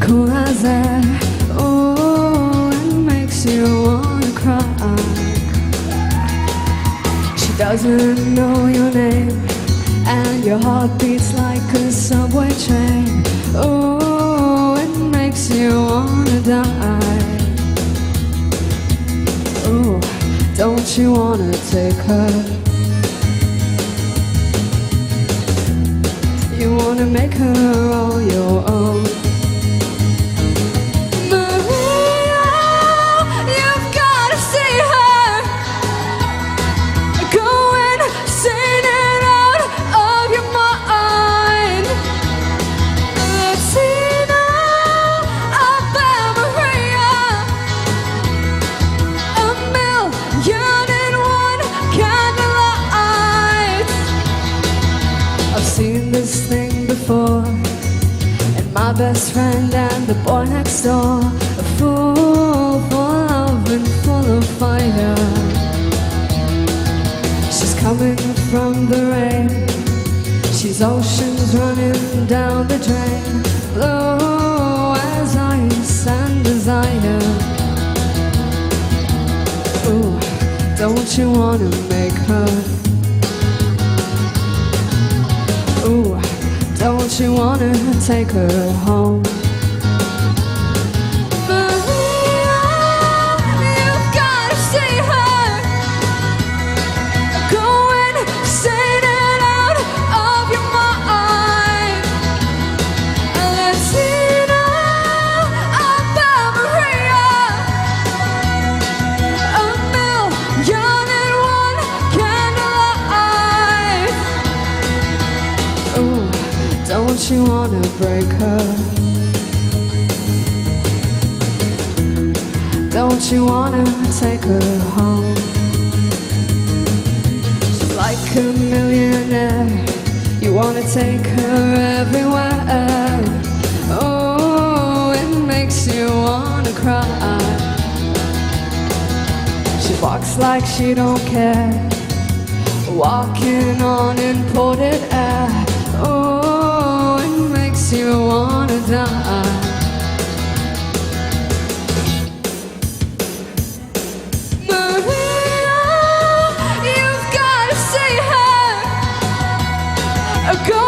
cool as air. Oh, it makes you wanna cry. She doesn't know your name, and your heart beats like a subway train. Oh, it makes you wanna die. Oh, don't you wanna take her? You wanna make her all your own. Maria, you've gotta see her. Go and sing it out of your mind. Let's see now about Maria. A million and one candlelight. I've seen this thing before, and my best friend and the boy next door, a fool for love and full of fire. She's coming from the rain, she's oceans running down the drain, low as ice and desire. Ooh, don't you wanna make her? Ooh, don't you wanna take her home? Maria, you've gotta see her. Go and sing it out of your mind. Let's see now about Maria. A million and one candlelight. Ooh, don't you wanna break her? Don't you wanna take her home? She's like a millionaire, you wanna take her everywhere. Oh, it makes you wanna cry. She walks like she don't care, walking on imported air. Oh, it makes you wanna die. Maria, you've gotta see her. Go